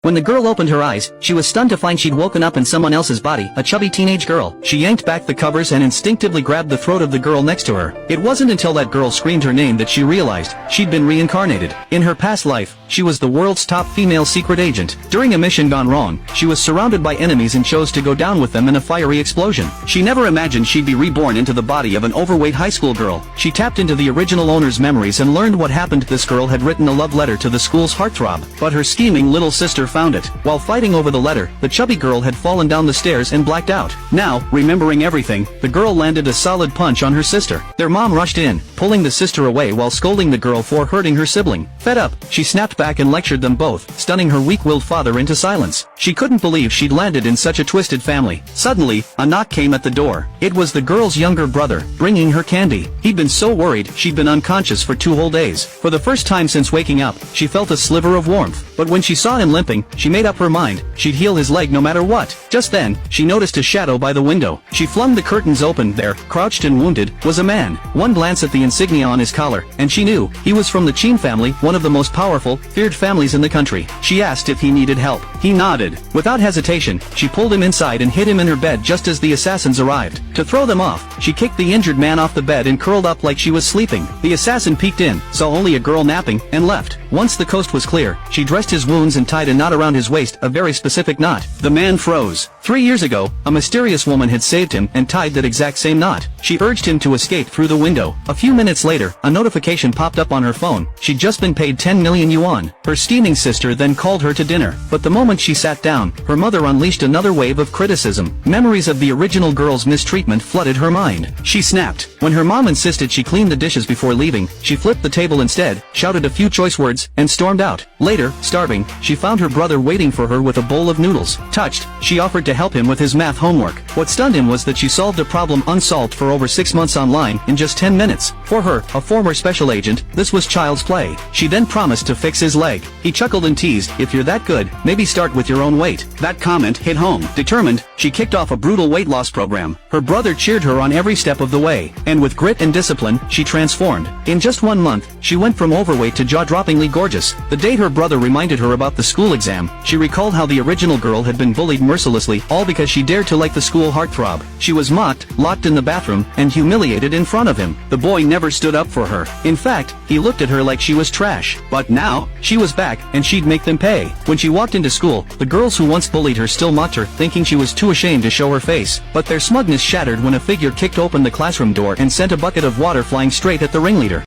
When the girl opened her eyes, she was stunned to find she'd woken up in someone else's body, a chubby teenage girl. She yanked back the covers and instinctively grabbed the throat of the girl next to her. It wasn't until that girl screamed her name that she realized she'd been reincarnated. In her past life, she was the world's top female secret agent. During a mission gone wrong, she was surrounded by enemies and chose to go down with them in a fiery explosion. She never imagined she'd be reborn into the body of an overweight high school girl. She tapped into the original owner's memories and learned what happened. This girl had written a love letter to the school's heartthrob, but her scheming little sister found it. While fighting over the letter, the chubby girl had fallen down the stairs and blacked out. Now, remembering everything, the girl landed a solid punch on her sister. Their mom rushed in, pulling the sister away while scolding the girl for hurting her sibling. Fed up, she snapped back and lectured them both, stunning her weak-willed father into silence. She couldn't believe she'd landed in such a twisted family. Suddenly, a knock came at the door. It was the girl's younger brother, bringing her candy. He'd been so worried she'd been unconscious for 2 whole days. For the first time since waking up, she felt a sliver of warmth. But when she saw him limping, she made up her mind she'd heal his leg no matter what. Just then, she noticed a shadow by the window. She flung the curtains open. There, crouched and wounded, was a man. One glance at the insignia on his collar, and she knew he was from the Chin family, one of the most powerful, feared families in the country. She asked if he needed help. He nodded. Without hesitation, she pulled him inside and hid him in her bed just as the assassins arrived. To throw them off, she kicked the injured man off the bed and curled up like she was sleeping. The assassin peeked in, saw only a girl napping, and left. Once the coast was clear, she dressed his wounds and tied a knot around his waist, a very specific knot. The man froze. 3 years ago, a mysterious woman had saved him and tied that exact same knot. She urged him to escape through the window. A few minutes later, a notification popped up on her phone. She'd just been paid 10 million yuan. Her steaming sister then called her to dinner. But the moment she sat down, her mother unleashed another wave of criticism. Memories of the original girl's mistreatment flooded her mind. She snapped. When her mom insisted she clean the dishes before leaving, she flipped the table instead, shouted a few choice words, and stormed out. Later, starving, she found her brother waiting for her with a bowl of noodles. Touched, she offered to help him with his math homework. What stunned him was that she solved a problem unsolved for over 6 months online in just 10 minutes. For her, a former special agent, this was child's play. She then promised to fix his leg. He chuckled and teased, "If you're that good, maybe start with your own weight." That comment hit home. Determined, she kicked off a brutal weight loss program. Her brother cheered her on every step of the way, and with grit and discipline, she transformed. In just 1 month, she went from overweight to jaw-droppingly gorgeous. The day her brother reminded her about the school exam, she recalled how the original girl had been bullied mercilessly, all because she dared to like the school heartthrob. She was mocked, locked in the bathroom, and humiliated in front of him. The boy never stood up for her. In fact, he looked at her like she was trash. But now, she was back, and she'd make them pay. When she walked into school, the girls who once bullied her still mocked her, thinking she was too ashamed to show her face. But their smugness shattered when a figure kicked open the classroom door and sent a bucket of water flying straight at the ringleader.